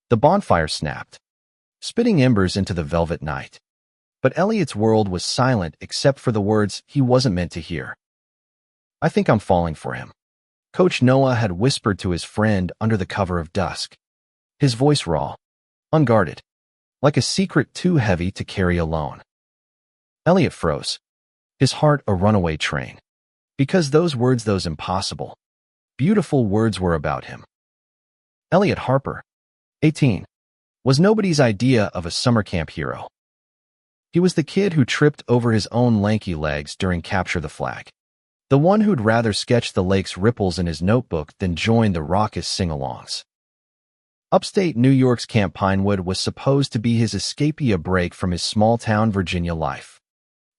The bonfire snapped, spitting embers into the velvet night. But Elliot's world was silent except for the words he wasn't meant to hear. "I think I'm falling for him," Coach Noah had whispered to his friend under the cover of dusk, his voice raw, unguarded, like a secret too heavy to carry alone. Elliot froze, his heart a runaway train, because those words, those impossible, beautiful words, were about him. Elliot Harper, 18, was nobody's idea of a summer camp hero. He was the kid who tripped over his own lanky legs during Capture the Flag, the one who'd rather sketch the lake's ripples in his notebook than join the raucous sing-alongs. Upstate New York's Camp Pinewood was supposed to be his escapee, a break from his small-town Virginia life,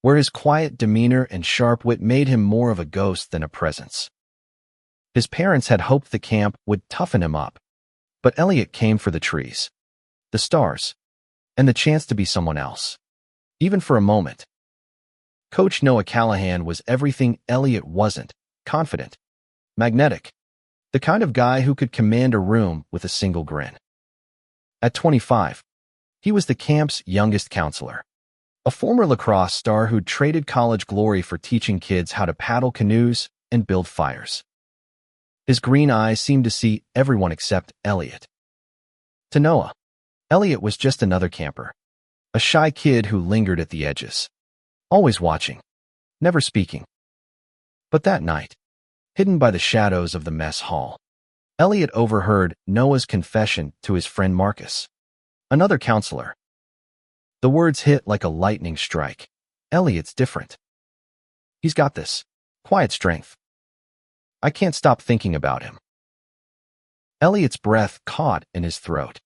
where his quiet demeanor and sharp wit made him more of a ghost than a presence. His parents had hoped the camp would toughen him up, but Elliot came for the trees, the stars, and the chance to be someone else, even for a moment. Coach Noah Callahan was everything Elliot wasn't: confident, magnetic, the kind of guy who could command a room with a single grin. At 25, he was the camp's youngest counselor, a former lacrosse star who'd traded college glory for teaching kids how to paddle canoes and build fires. His green eyes seemed to see everyone except Elliot. To Noah, Elliot was just another camper, a shy kid who lingered at the edges, always watching, never speaking. But that night, hidden by the shadows of the mess hall, Elliot overheard Noah's confession to his friend Marcus, another counselor. The words hit like a lightning strike. "Elliot's different. He's got this quiet strength. I can't stop thinking about him." Elliot's breath caught in his throat.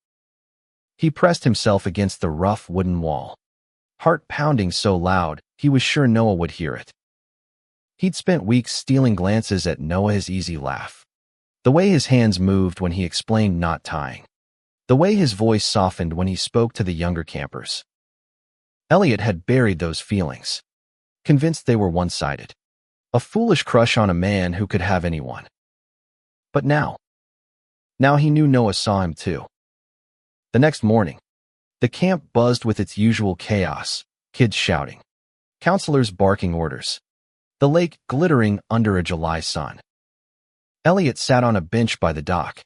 He pressed himself against the rough wooden wall, heart pounding so loud he was sure Noah would hear it. He'd spent weeks stealing glances at Noah's easy laugh, the way his hands moved when he explained knot tying, the way his voice softened when he spoke to the younger campers. Elliot had buried those feelings, convinced they were one-sided, a foolish crush on a man who could have anyone. But now he knew Noah saw him too. The next morning, the camp buzzed with its usual chaos: kids shouting, counselors barking orders, the lake glittering under a July sun. Elliot sat on a bench by the dock,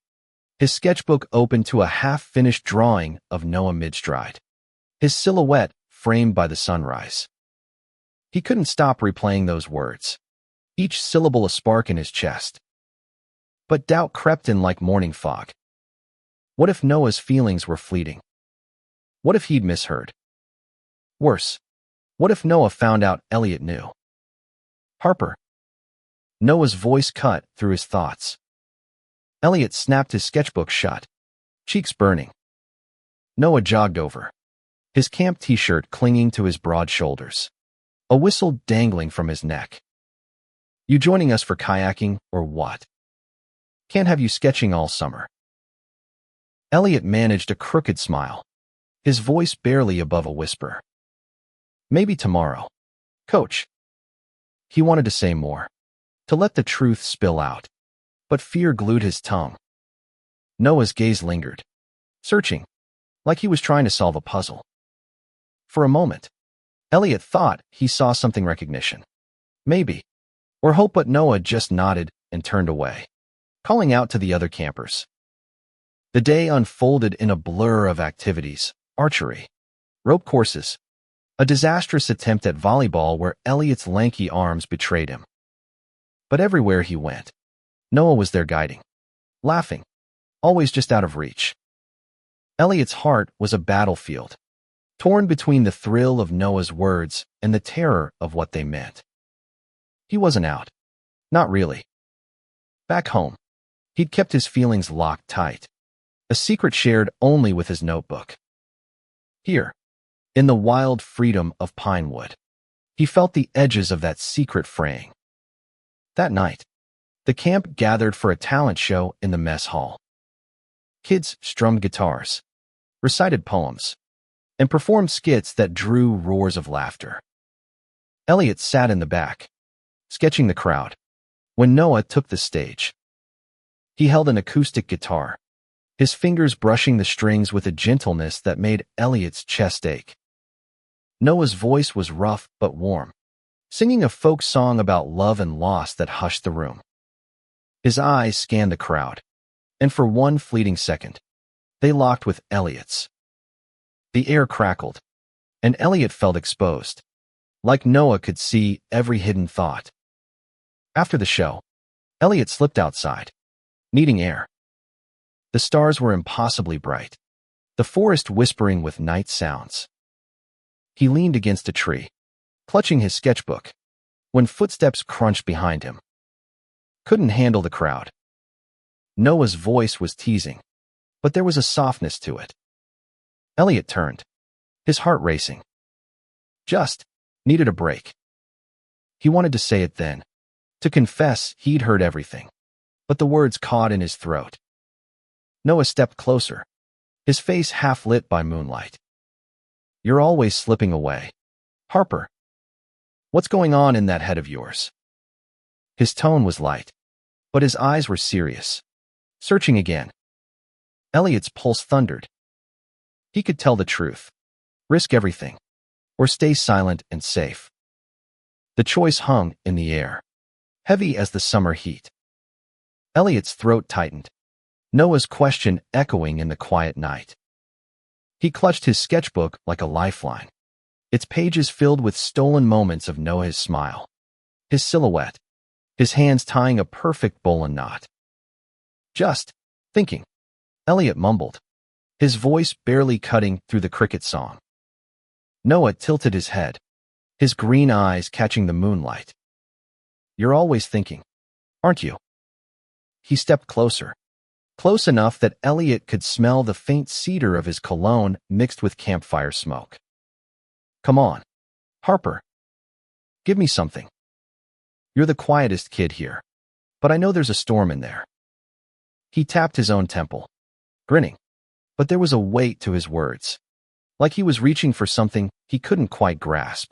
his sketchbook open to a half-finished drawing of Noah mid-stride, his silhouette framed by the sunrise. He couldn't stop replaying those words, each syllable a spark in his chest. But doubt crept in like morning fog. What if Noah's feelings were fleeting? What if he'd misheard? Worse, what if Noah found out Elliot knew? "Harper." Noah's voice cut through his thoughts. Elliot snapped his sketchbook shut, cheeks burning. Noah jogged over, his camp t-shirt clinging to his broad shoulders, a whistle dangling from his neck. "You joining us for kayaking or what? Can't have you sketching all summer." Elliot managed a crooked smile, his voice barely above a whisper. "Maybe tomorrow, Coach." He wanted to say more, to let the truth spill out, but fear glued his tongue. Noah's gaze lingered, searching, like he was trying to solve a puzzle. For a moment, Elliot thought he saw something: recognition, maybe, or hope, but Noah just nodded and turned away, calling out to the other campers. The day unfolded in a blur of activities: archery, rope courses, a disastrous attempt at volleyball where Elliot's lanky arms betrayed him. But everywhere he went, Noah was there guiding, laughing, always just out of reach. Elliot's heart was a battlefield, torn between the thrill of Noah's words and the terror of what they meant. He wasn't out. Not really. Back home, he'd kept his feelings locked tight, a secret shared only with his notebook. Here, in the wild freedom of Pinewood, he felt the edges of that secret fraying. That night, the camp gathered for a talent show in the mess hall. Kids strummed guitars, recited poems, and performed skits that drew roars of laughter. Elliot sat in the back, sketching the crowd, when Noah took the stage. He held an acoustic guitar, his fingers brushing the strings with a gentleness that made Elliot's chest ache. Noah's voice was rough but warm, singing a folk song about love and loss that hushed the room. His eyes scanned the crowd, and for one fleeting second, they locked with Elliot's. The air crackled, and Elliot felt exposed, like Noah could see every hidden thought. After the show, Elliot slipped outside, needing air. The stars were impossibly bright, the forest whispering with night sounds. He leaned against a tree, clutching his sketchbook, when footsteps crunched behind him. Couldn't handle the crowd. Noah's voice was teasing, but there was a softness to it. Elliot turned, his heart racing. Just needed a break. He wanted to say it then, to confess he'd heard everything, but the words caught in his throat. Noah stepped closer, his face half lit by moonlight. "You're always slipping away, Harper. What's going on in that head of yours?" His tone was light, but his eyes were serious, searching again. Elliot's pulse thundered. He could tell the truth, risk everything, or stay silent and safe. The choice hung in the air, heavy as the summer heat. Elliot's throat tightened, Noah's question echoing in the quiet night. He clutched his sketchbook like a lifeline, its pages filled with stolen moments of Noah's smile, his silhouette, his hands tying a perfect bowl and knot. "Just thinking," Elliot mumbled, his voice barely cutting through the cricket song. Noah tilted his head, his green eyes catching the moonlight. "You're always thinking, aren't you?" He stepped closer, close enough that Elliot could smell the faint cedar of his cologne mixed with campfire smoke. "Come on, Harper. Give me something. You're the quietest kid here, but I know there's a storm in there." He tapped his own temple, grinning, but there was a weight to his words, like he was reaching for something he couldn't quite grasp.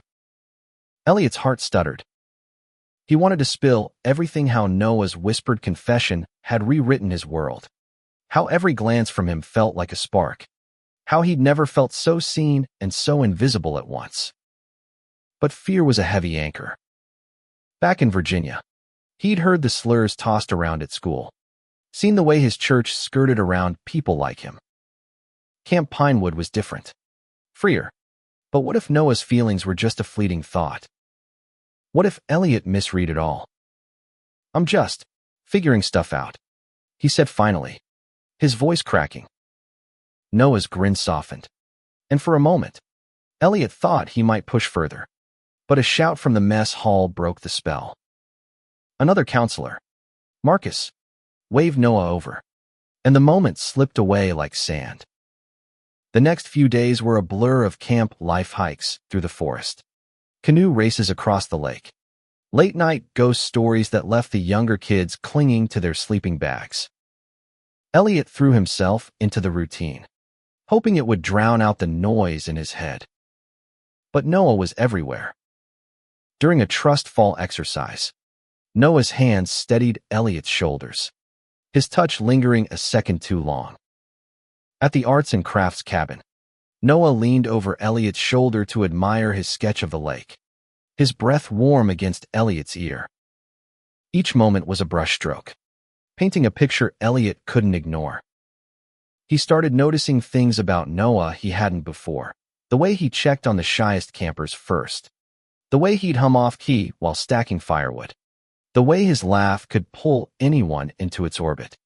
Elliot's heart stuttered. He wanted to spill everything, how Noah's whispered confession had rewritten his world, how every glance from him felt like a spark, how he'd never felt so seen and so invisible at once. But fear was a heavy anchor. Back in Virginia, he'd heard the slurs tossed around at school, seen the way his church skirted around people like him. Camp Pinewood was different, freer. But what if Noah's feelings were just a fleeting thought? What if Elliot misread it all? "I'm just figuring stuff out," he said finally, his voice cracking. Noah's grin softened, and for a moment, Elliot thought he might push further, but a shout from the mess hall broke the spell. Another counselor, Marcus, waved Noah over, and the moment slipped away like sand. The next few days were a blur of camp life, hikes through the forest, canoe races across the lake, late-night ghost stories that left the younger kids clinging to their sleeping bags. Elliot threw himself into the routine, hoping it would drown out the noise in his head. But Noah was everywhere. During a trust fall exercise, Noah's hands steadied Elliot's shoulders, his touch lingering a second too long. At the arts and crafts cabin, Noah leaned over Elliot's shoulder to admire his sketch of the lake, his breath warm against Elliot's ear. Each moment was a brushstroke, painting a picture Elliot couldn't ignore. He started noticing things about Noah he hadn't before, the way he checked on the shyest campers first, the way he'd hum off-key while stacking firewood, the way his laugh could pull anyone into its orbit.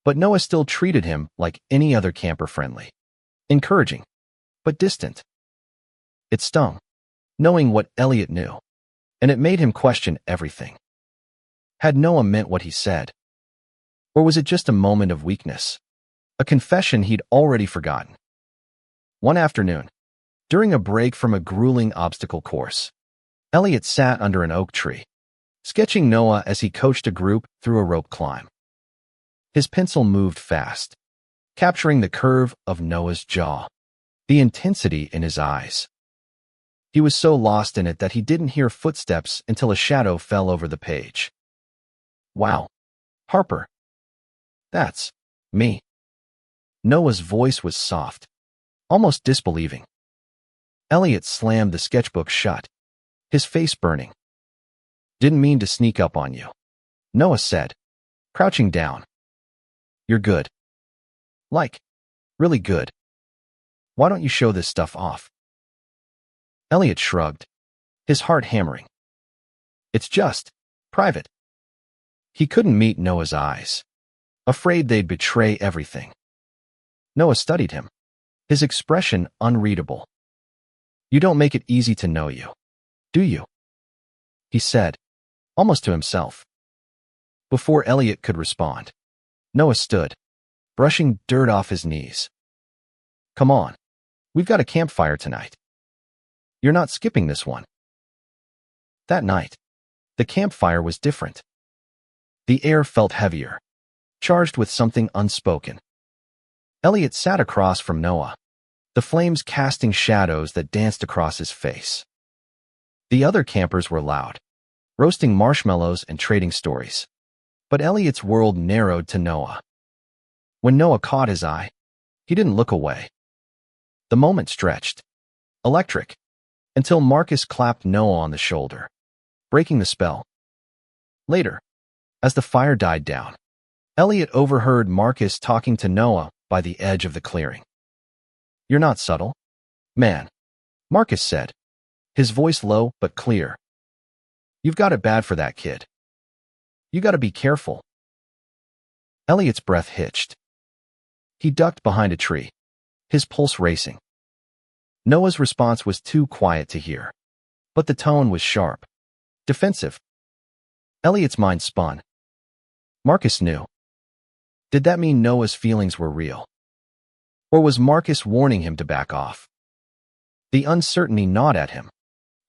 But Noah still treated him like any other camper, friendly, encouraging, but distant. It stung, knowing what Elliot knew, and it made him question everything. Had Noah meant what he said? Or was it just a moment of weakness, a confession he'd already forgotten? One afternoon, during a break from a grueling obstacle course, Elliot sat under an oak tree, sketching Noah as he coached a group through a rope climb. His pencil moved fast, capturing the curve of Noah's jaw, the intensity in his eyes. He was so lost in it that he didn't hear footsteps until a shadow fell over the page. "Wow, Harper. That's me," Noah's voice was soft, almost disbelieving. Elliot slammed the sketchbook shut, his face burning. Didn't mean to sneak up on you, Noah said, crouching down. You're good. Like, really good. Why don't you show this stuff off? Elliot shrugged, his heart hammering. It's just private. He couldn't meet Noah's eyes, afraid they'd betray everything. Noah studied him, his expression unreadable. You don't make it easy to know you, do you? He said, almost to himself. Before Elliot could respond, Noah stood, brushing dirt off his knees. Come on, we've got a campfire tonight. You're not skipping this one. That night, the campfire was different. The air felt heavier, charged with something unspoken. Elliot sat across from Noah, the flames casting shadows that danced across his face. The other campers were loud, roasting marshmallows and trading stories. But Elliot's world narrowed to Noah. When Noah caught his eye, he didn't look away. The moment stretched, electric, until Marcus clapped Noah on the shoulder, breaking the spell. Later, as the fire died down, Elliot overheard Marcus talking to Noah by the edge of the clearing. You're not subtle, man, Marcus said, his voice low but clear. You've got it bad for that kid. You gotta be careful. Elliot's breath hitched. He ducked behind a tree, his pulse racing. Noah's response was too quiet to hear, but the tone was sharp, defensive. Elliot's mind spun. Marcus knew. Did that mean Noah's feelings were real? Or was Marcus warning him to back off? The uncertainty gnawed at him.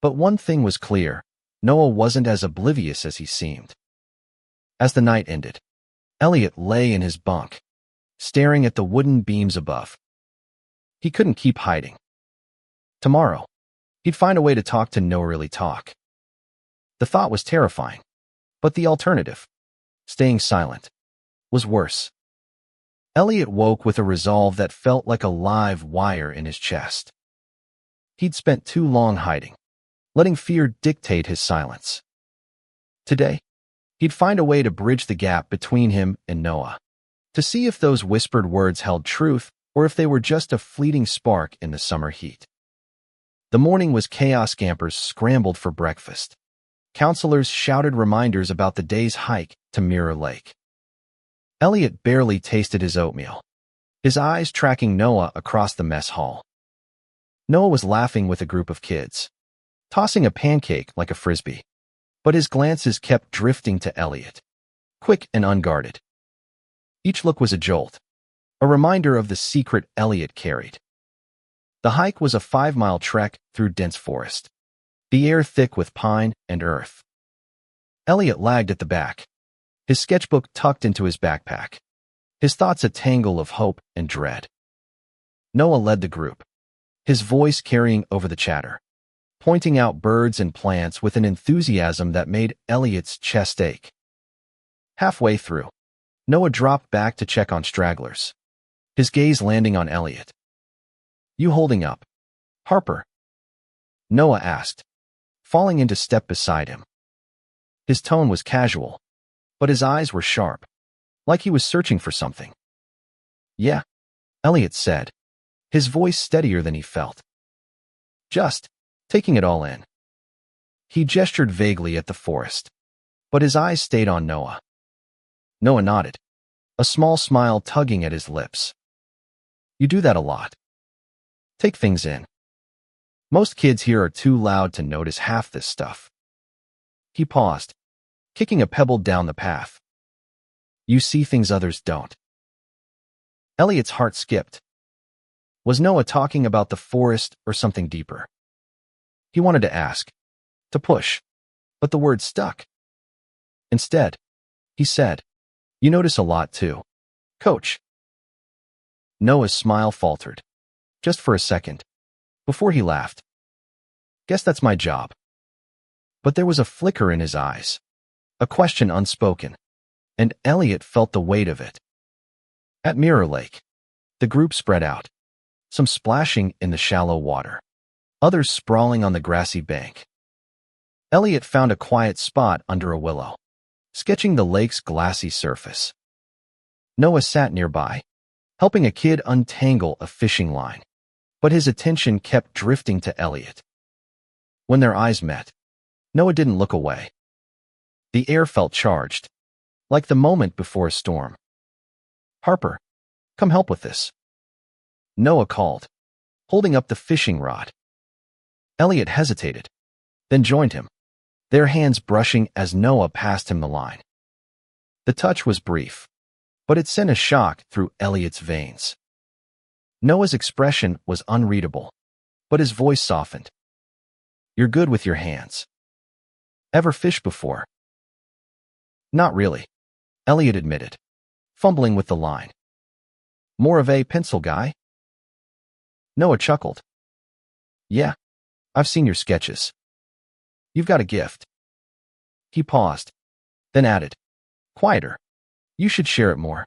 But one thing was clear, Noah wasn't as oblivious as he seemed. As the night ended, Elliot lay in his bunk, staring at the wooden beams above. He couldn't keep hiding. Tomorrow, he'd find a way to talk to no really talk. The thought was terrifying, but the alternative, staying silent, was worse. Elliot woke with a resolve that felt like a live wire in his chest. He'd spent too long hiding, letting fear dictate his silence. Today, he'd find a way to bridge the gap between him and Noah, to see if those whispered words held truth or if they were just a fleeting spark in the summer heat. The morning was chaos. Campers scrambled for breakfast. Counselors shouted reminders about the day's hike to Mirror Lake. Elliot barely tasted his oatmeal, his eyes tracking Noah across the mess hall. Noah was laughing with a group of kids, tossing a pancake like a frisbee. But his glances kept drifting to Elliot, quick and unguarded. Each look was a jolt, a reminder of the secret Elliot carried. The hike was a 5-mile trek through dense forest, the air thick with pine and earth. Elliot lagged at the back, his sketchbook tucked into his backpack, his thoughts a tangle of hope and dread. Noah led the group, his voice carrying over the chatter, pointing out birds and plants with an enthusiasm that made Elliot's chest ache. Halfway through, Noah dropped back to check on stragglers, his gaze landing on Elliot. You holding up, Harper? Noah asked, falling into step beside him. His tone was casual, but his eyes were sharp, like he was searching for something. Yeah, Elliot said, his voice steadier than he felt. Just taking it all in. He gestured vaguely at the forest, but his eyes stayed on Noah. Noah nodded, a small smile tugging at his lips. You do that a lot. Take things in. Most kids here are too loud to notice half this stuff. He paused, kicking a pebble down the path. You see things others don't. Elliot's heart skipped. Was Noah talking about the forest or something deeper? He wanted to ask, to push, but the word stuck. Instead, he said, You notice a lot too, Coach. Noah's smile faltered, just for a second, before he laughed. Guess that's my job. But there was a flicker in his eyes, a question unspoken, and Elliot felt the weight of it. At Mirror Lake, The group spread out, some splashing in the shallow water, others sprawling on the grassy bank. Elliot found a quiet spot under a willow, sketching the lake's glassy surface. Noah sat nearby, helping a kid untangle a fishing line, but his attention kept drifting to Elliot. When their eyes met, Noah didn't look away. The air felt charged, like the moment before a storm. "Harper, come help with this," Noah called, holding up the fishing rod. Elliot hesitated, then joined him, their hands brushing as Noah passed him the line. The touch was brief, but it sent a shock through Elliot's veins. Noah's expression was unreadable, but his voice softened. "You're good with your hands. Ever fished before?" "Not really," Elliot admitted, fumbling with the line. "More of a pencil guy?" Noah chuckled. "Yeah, I've seen your sketches. You've got a gift." He paused, then added, "Quieter. You should share it more.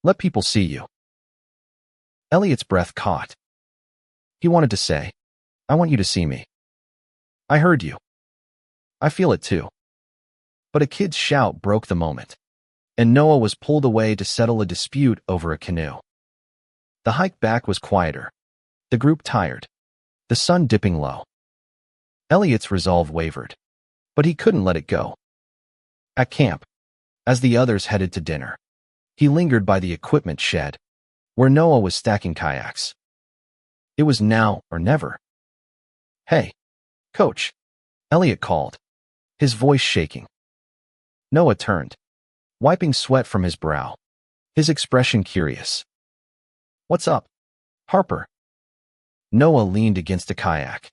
Let people see you." Elliot's breath caught. He wanted to say, "I want you to see me. I heard you. I feel it too." But a kid's shout broke the moment, and Noah was pulled away to settle a dispute over a canoe. The hike back was quieter, the group tired, the sun dipping low. Elliot's resolve wavered, but he couldn't let it go. At camp, as the others headed to dinner, he lingered by the equipment shed, where Noah was stacking kayaks. It was now or never. "Hey, Coach," Elliot called, his voice shaking. Noah turned, wiping sweat from his brow, his expression curious. "What's up, Harper?" Noah leaned against a kayak,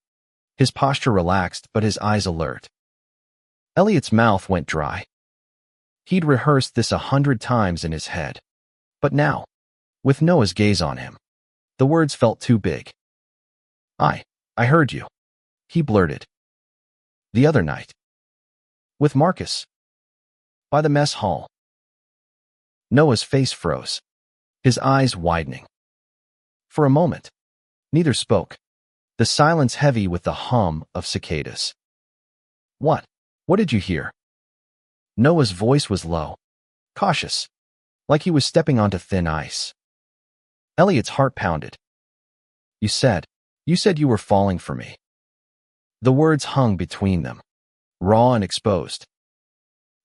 his posture relaxed but his eyes alert. Elliot's mouth went dry. He'd rehearsed this 100 times in his head, but now, with Noah's gaze on him, the words felt too big. I heard you," he blurted. "The other night. With Marcus. By the mess hall." Noah's face froze, his eyes widening. For a moment, neither spoke, the silence heavy with the hum of cicadas. What did you hear?" Noah's voice was low, cautious, like he was stepping onto thin ice. Elliot's heart pounded. You said you were falling for me." The words hung between them, raw and exposed.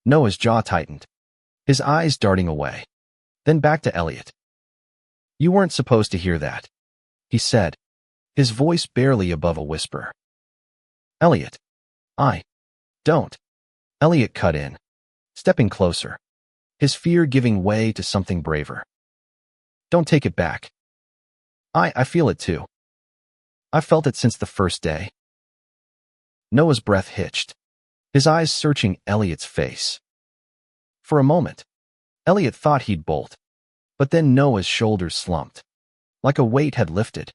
Noah's jaw tightened, his eyes darting away, then back to Elliot. "You weren't supposed to hear that," he said, his voice barely above a whisper. "Elliot, I don't." Elliot cut in, stepping closer, his fear giving way to something braver. "Don't take it back. I feel it too. I've felt it since the first day." Noah's breath hitched, his eyes searching Elliot's face. For a moment, Elliot thought he'd bolt, but then Noah's shoulders slumped, like a weight had lifted.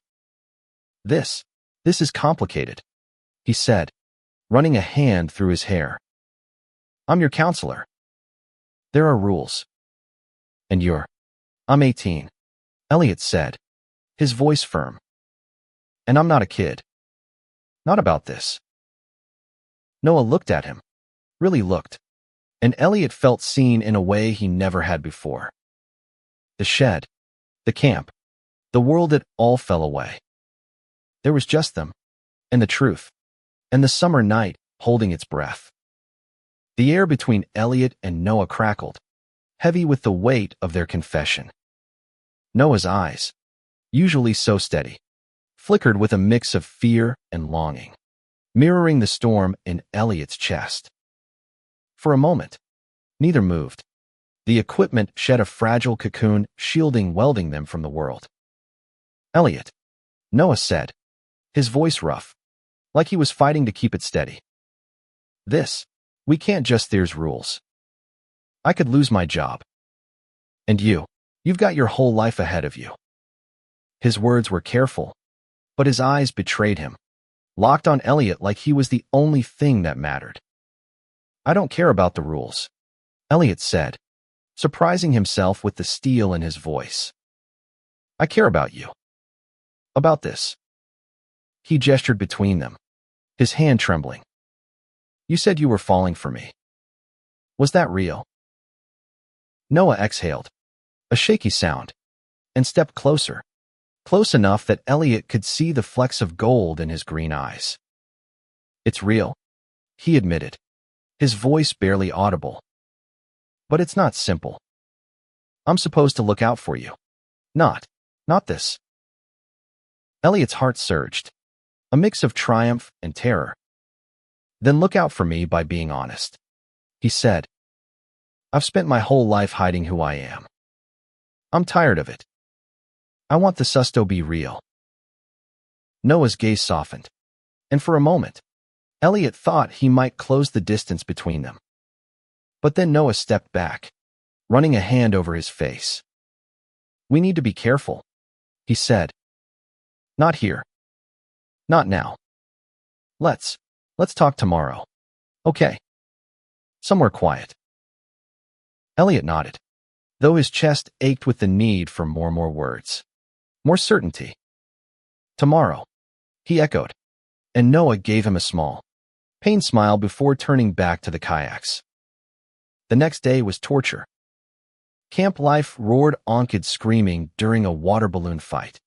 This is complicated," he said, running a hand through his hair. "I'm your counselor. There are rules. And I'm 18, Elliot said, his voice firm. "And I'm not a kid. Not about this." Noah looked at him, really looked, and Elliot felt seen in a way he never had before. The shed, the camp, the world, it all fell away. There was just them, and the truth, and the summer night holding its breath. The air between Elliot and Noah crackled, heavy with the weight of their confession. Noah's eyes, usually so steady, flickered with a mix of fear and longing, mirroring the storm in Elliot's chest. For a moment, neither moved. The equipment shed a fragile cocoon, welding them from the world. "Elliot," Noah said, his voice rough, like he was fighting to keep it steady. We can't just, there's rules. I could lose my job. And you've got your whole life ahead of you." His words were careful, but his eyes betrayed him, locked on Elliot like he was the only thing that mattered. "I don't care about the rules," Elliot said, surprising himself with the steel in his voice. I care about you. About this. He gestured between them, his hand trembling. You said you were falling for me. Was that real? Noah exhaled, a shaky sound, and stepped closer, close enough that Elliot could see the flecks of gold in his green eyes. It's real, he admitted, his voice barely audible. But it's not simple. I'm supposed to look out for you. Not this. Elliot's heart surged, a mix of triumph and terror. Then look out for me by being honest, he said. I've spent my whole life hiding who I am. I'm tired of it. I want the susto be real. Noah's gaze softened, and for a moment, Elliot thought he might close the distance between them. But then Noah stepped back, running a hand over his face. We need to be careful, he said. Not here. Not now. Let's talk tomorrow. Okay. Somewhere quiet. Elliot nodded, though his chest ached with the need for more words. More certainty. Tomorrow, he echoed, and Noah gave him a small, pained smile before turning back to the kayaks. The next day was torture. Camp life roared on, kids screaming during a water balloon fight,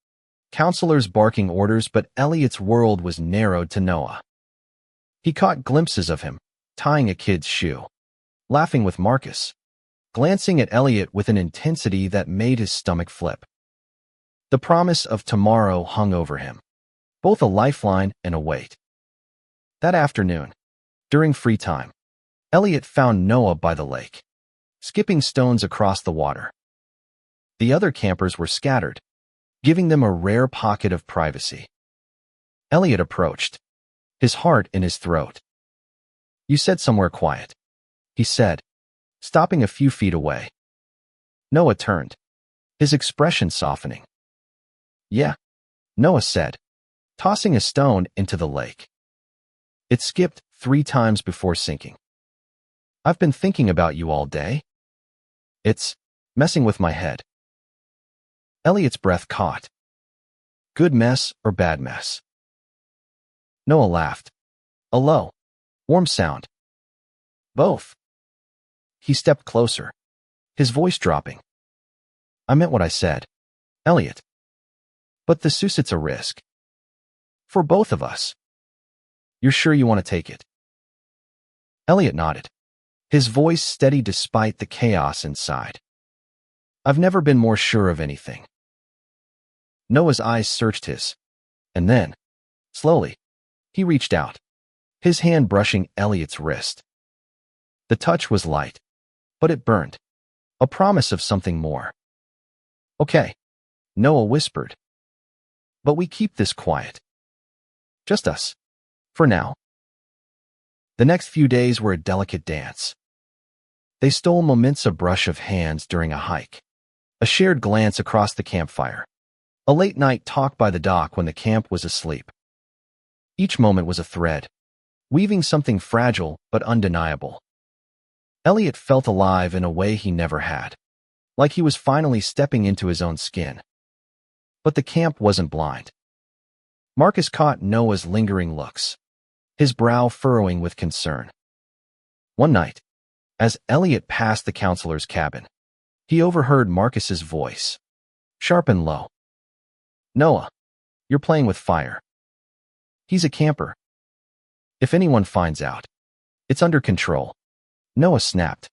counselors barking orders, but Elliot's world was narrowed to Noah. He caught glimpses of him, tying a kid's shoe, laughing with Marcus, glancing at Elliot with an intensity that made his stomach flip. The promise of tomorrow hung over him, both a lifeline and a weight. That afternoon, during free time, Elliot found Noah by the lake, skipping stones across the water. The other campers were scattered, giving them a rare pocket of privacy. Elliot approached, his heart in his throat. You said somewhere quiet, he said, stopping a few feet away. Noah turned, his expression softening. Yeah, Noah said, tossing a stone into the lake. It skipped 3 times before sinking. I've been thinking about you all day. It's messing with my head. Elliot's breath caught. Good mess or bad mess? Noah laughed. A low, warm sound. Both. He stepped closer, his voice dropping. I meant what I said, Elliot. But the suicide a risk. For both of us. You're sure you want to take it? Elliot nodded, his voice steady despite the chaos inside. I've never been more sure of anything. Noah's eyes searched his, and then, slowly, he reached out, his hand brushing Elliot's wrist. The touch was light, but it burned, a promise of something more. Okay, Noah whispered. But we keep this quiet. Just us. For now. The next few days were a delicate dance. They stole moments, a brush of hands during a hike, a shared glance across the campfire, a late-night talk by the dock when the camp was asleep. Each moment was a thread, weaving something fragile but undeniable. Elliot felt alive in a way he never had, like he was finally stepping into his own skin. But the camp wasn't blind. Marcus caught Noah's lingering looks, his brow furrowing with concern. One night, as Elliot passed the counselor's cabin, he overheard Marcus's voice, sharp and low. Noah, you're playing with fire. He's a camper. If anyone finds out, it's under control. Noah snapped,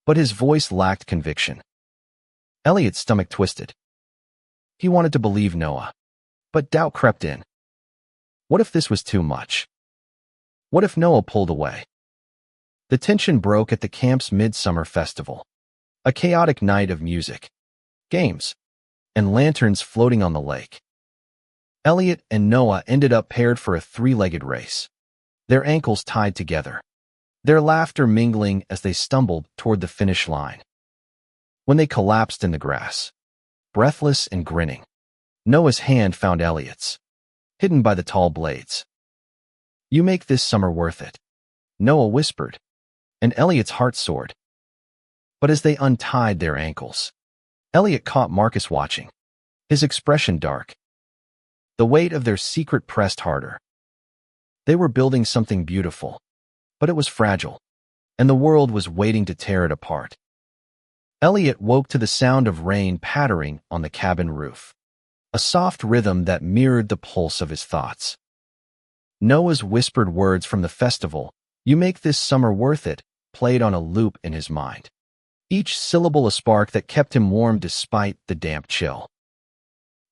but his voice lacked conviction. Elliot's stomach twisted. He wanted to believe Noah, but doubt crept in. What if this was too much? What if Noah pulled away? The tension broke at the camp's midsummer festival, a chaotic night of music, games, and lanterns floating on the lake. Elliot and Noah ended up paired for a 3-legged race, their ankles tied together, their laughter mingling as they stumbled toward the finish line. When they collapsed in the grass, breathless and grinning, Noah's hand found Elliot's, hidden by the tall blades. You make this summer worth it, Noah whispered, and Elliot's heart soared. But as they untied their ankles, Elliot caught Marcus watching, his expression dark. The weight of their secret pressed harder. They were building something beautiful, but it was fragile, and the world was waiting to tear it apart. Elliot woke to the sound of rain pattering on the cabin roof, a soft rhythm that mirrored the pulse of his thoughts. Noah's whispered words from the festival, "You make this summer worth it," played on a loop in his mind, each syllable a spark that kept him warm despite the damp chill.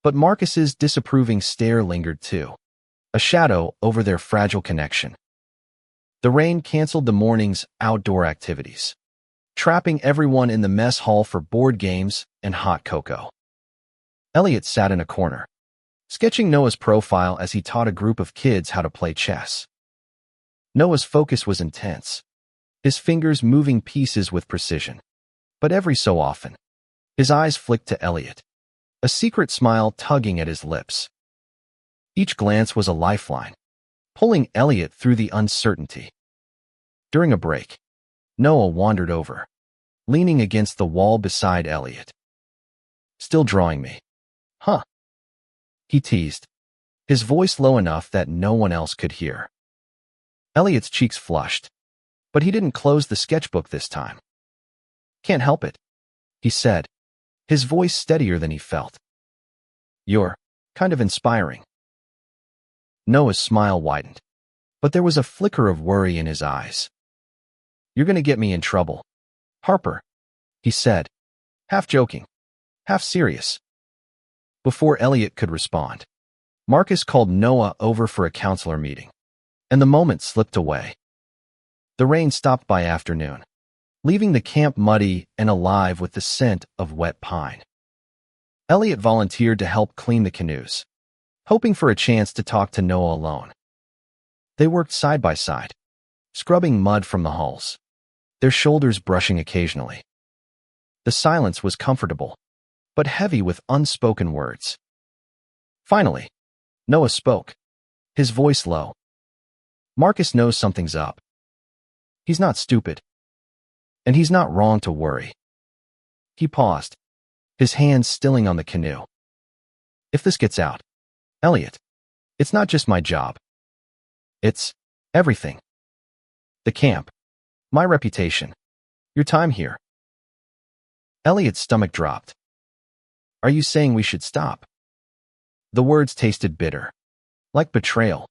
But Marcus's disapproving stare lingered too, a shadow over their fragile connection. The rain canceled the morning's outdoor activities, trapping everyone in the mess hall for board games and hot cocoa. Elliot sat in a corner, sketching Noah's profile as he taught a group of kids how to play chess. Noah's focus was intense, his fingers moving pieces with precision. But every so often, his eyes flicked to Elliot, a secret smile tugging at his lips. Each glance was a lifeline, pulling Elliot through the uncertainty. During a break, Noah wandered over, leaning against the wall beside Elliot. "Still drawing me, huh?" he teased, his voice low enough that no one else could hear. Elliot's cheeks flushed, but he didn't close the sketchbook this time. "Can't help it," he said, his voice steadier than he felt. "You're kind of inspiring." Noah's smile widened, but there was a flicker of worry in his eyes. "You're going to get me in trouble, Harper," he said, half joking, half serious. Before Elliot could respond, Marcus called Noah over for a counselor meeting, and the moment slipped away. The rain stopped by afternoon, leaving the camp muddy and alive with the scent of wet pine. Elliot volunteered to help clean the canoes, hoping for a chance to talk to Noah alone. They worked side by side, scrubbing mud from the hulls, their shoulders brushing occasionally. The silence was comfortable, but heavy with unspoken words. Finally, Noah spoke, his voice low. "Marcus knows something's up. He's not stupid, and he's not wrong to worry." He paused, his hands stilling on the canoe. "If this gets out, Elliot, it's not just my job. It's everything. The camp, my reputation, your time here." Elliot's stomach dropped. "Are you saying we should stop?" The words tasted bitter, like betrayal.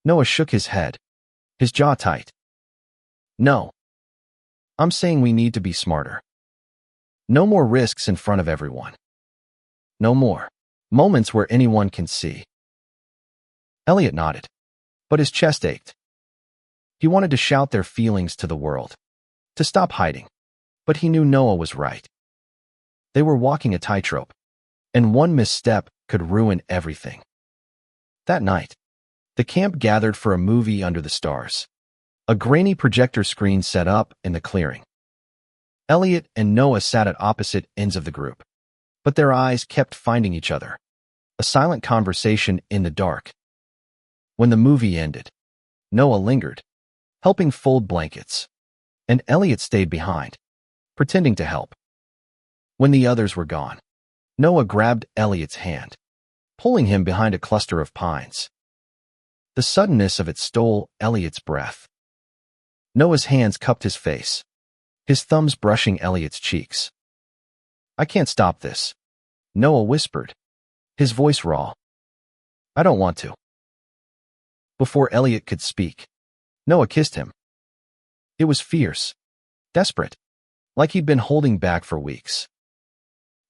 Noah shook his head, his jaw tight. "No. I'm saying we need to be smarter. No more risks in front of everyone. No more moments where anyone can see." Elliot nodded, but his chest ached. He wanted to shout their feelings to the world, to stop hiding, but he knew Noah was right. They were walking a tightrope, and one misstep could ruin everything. That night, the camp gathered for a movie under the stars, a grainy projector screen set up in the clearing. Elliot and Noah sat at opposite ends of the group, but their eyes kept finding each other, a silent conversation in the dark. When the movie ended, Noah lingered, helping fold blankets, and Elliot stayed behind, pretending to help. When the others were gone, Noah grabbed Elliot's hand, pulling him behind a cluster of pines. The suddenness of it stole Elliot's breath. Noah's hands cupped his face, his thumbs brushing Elliot's cheeks. "I can't stop this," Noah whispered, his voice raw. "I don't want to." Before Elliot could speak, Noah kissed him. It was fierce, desperate, like he'd been holding back for weeks.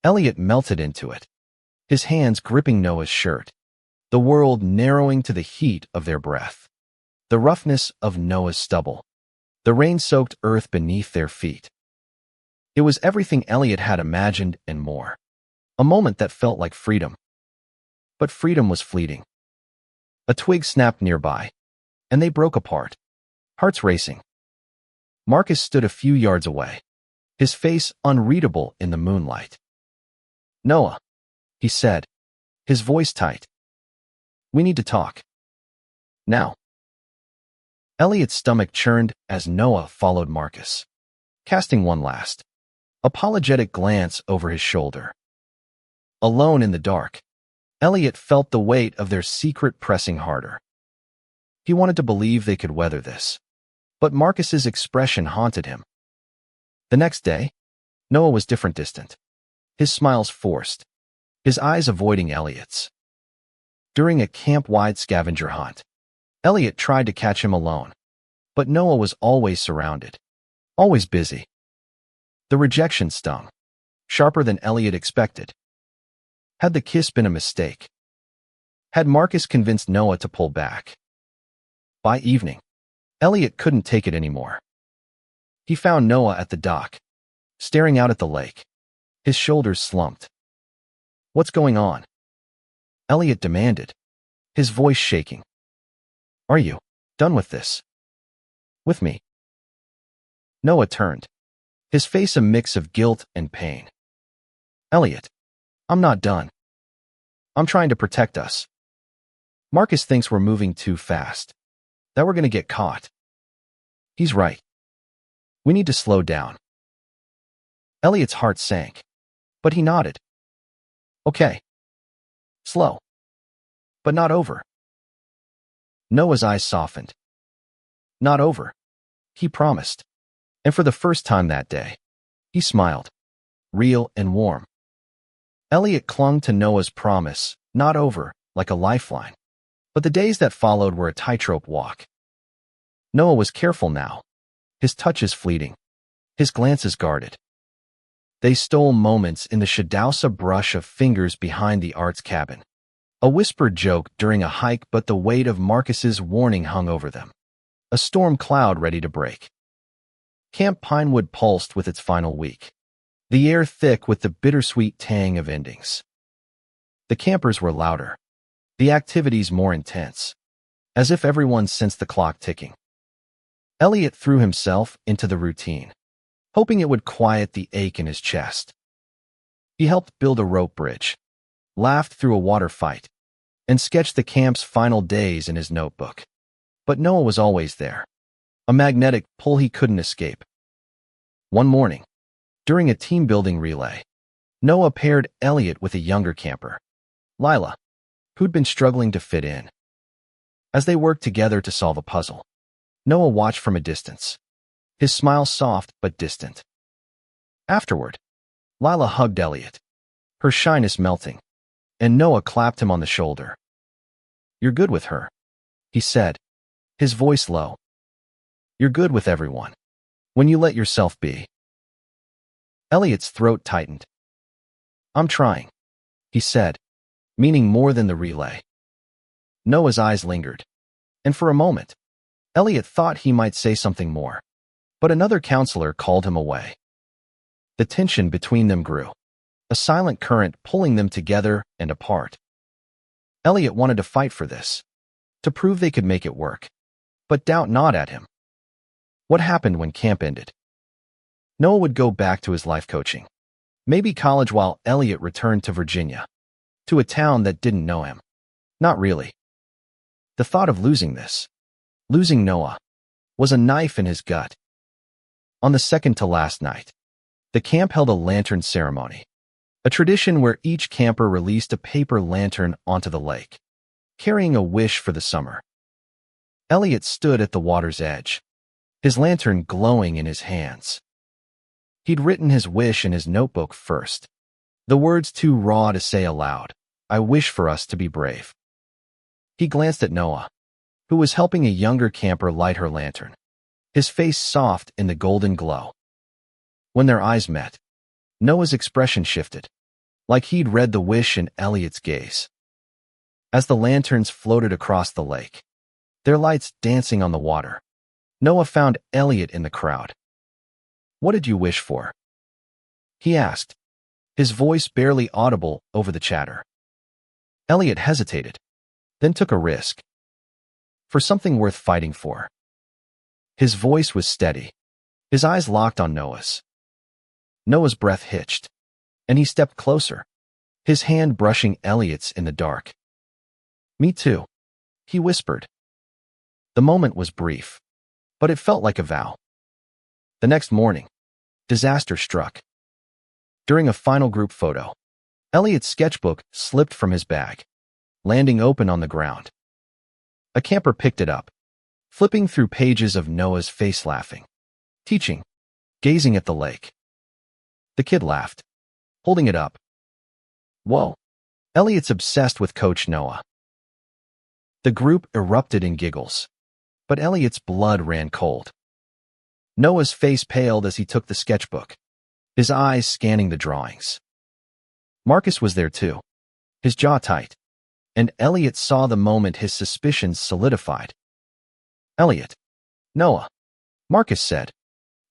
Elliot melted into it, his hands gripping Noah's shirt, the world narrowing to the heat of their breath, the roughness of Noah's stubble, the rain-soaked earth beneath their feet. It was everything Elliot had imagined and more, a moment that felt like freedom. But freedom was fleeting. A twig snapped nearby, and they broke apart, hearts racing. Marcus stood a few yards away, his face unreadable in the moonlight. "Noah," he said, his voice tight. "We need to talk. Now." Elliot's stomach churned as Noah followed Marcus, casting one last, apologetic glance over his shoulder. Alone in the dark, Elliot felt the weight of their secret pressing harder. He wanted to believe they could weather this, but Marcus's expression haunted him. The next day, Noah was distant. His smiles forced, his eyes avoiding Elliot's. During a camp-wide scavenger hunt, Elliot tried to catch him alone, but Noah was always surrounded, always busy. The rejection stung, sharper than Elliot expected. Had the kiss been a mistake? Had Marcus convinced Noah to pull back? By evening, Elliot couldn't take it anymore. He found Noah at the dock, staring out at the lake, his shoulders slumped. "What's going on?" Elliot demanded, his voice shaking. "Are you done with this? With me?" Noah turned, his face a mix of guilt and pain. "Elliot, I'm not done. I'm trying to protect us. Marcus thinks we're moving too fast, that we're going to get caught. He's right. We need to slow down." Elliot's heart sank, but he nodded. "Okay. Slow. But not over." Noah's eyes softened. "Not over," he promised. And for the first time that day, he smiled, real and warm. Elliot clung to Noah's promise, not over, like a lifeline. But the days that followed were a tightrope walk. Noah was careful now, his touches fleeting, his glances guarded. They stole moments in the Shadowsa brush of fingers behind the arts cabin. A whispered joke during a hike, but the weight of Marcus's warning hung over them. A storm cloud ready to break. Camp Pinewood pulsed with its final week, the air thick with the bittersweet tang of endings. The campers were louder, the activities more intense, as if everyone sensed the clock ticking. Elliot threw himself into the routine, hoping it would quiet the ache in his chest. He helped build a rope bridge, laughed through a water fight, and sketched the camp's final days in his notebook. But Noah was always there, a magnetic pull he couldn't escape. One morning, during a team-building relay, Noah paired Elliot with a younger camper, Lila, who'd been struggling to fit in. As they worked together to solve a puzzle, Noah watched from a distance, his smile soft but distant. Afterward, Lila hugged Elliot, her shyness melting, and Noah clapped him on the shoulder. "You're good with her," he said, his voice low. "You're good with everyone, when you let yourself be." Elliot's throat tightened. "I'm trying," he said, meaning more than the relay. Noah's eyes lingered, and for a moment, Elliot thought he might say something more, but another counselor called him away. The tension between them grew, a silent current pulling them together and apart. Elliot wanted to fight for this, to prove they could make it work, but doubt gnawed at him. What happened when camp ended? Noah would go back to his life coaching, maybe college, while Elliot returned to Virginia, to a town that didn't know him. Not really. The thought of losing Noah, was a knife in his gut. On the second to last night, the camp held a lantern ceremony, a tradition where each camper released a paper lantern onto the lake, carrying a wish for the summer. Elliot stood at the water's edge, his lantern glowing in his hands. He'd written his wish in his notebook first, the words too raw to say aloud. "I wish for us to be brave." He glanced at Noah, who was helping a younger camper light her lantern, his face soft in the golden glow. When their eyes met, Noah's expression shifted, like he'd read the wish in Elliot's gaze. As the lanterns floated across the lake, their lights dancing on the water, Noah found Elliot in the crowd. "What did you wish for?" he asked, his voice barely audible over the chatter. Elliot hesitated, then took a risk. "For something worth fighting for." His voice was steady, his eyes locked on Noah's. Noah's breath hitched, and he stepped closer, his hand brushing Elliot's in the dark. "Me too," he whispered. The moment was brief, but it felt like a vow. The next morning, disaster struck. During a final group photo, Elliot's sketchbook slipped from his bag, landing open on the ground. A camper picked it up, flipping through pages of Noah's face, laughing, teaching, gazing at the lake. The kid laughed, holding it up. Whoa, Elliot's obsessed with Coach Noah. The group erupted in giggles, but Elliot's blood ran cold. Noah's face paled as he took the sketchbook, his eyes scanning the drawings. Marcus was there too, his jaw tight, and Elliot saw the moment his suspicions solidified. Elliot. Noah. Marcus said,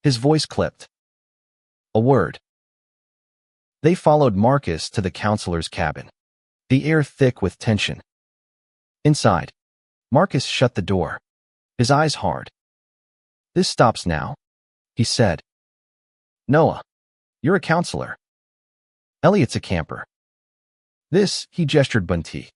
his voice clipped. A word. They followed Marcus to the counselor's cabin, the air thick with tension. Inside, Marcus shut the door, his eyes hard. This stops now, he said. Noah, you're a counselor. Elliot's a camper. This, he gestured Bunty.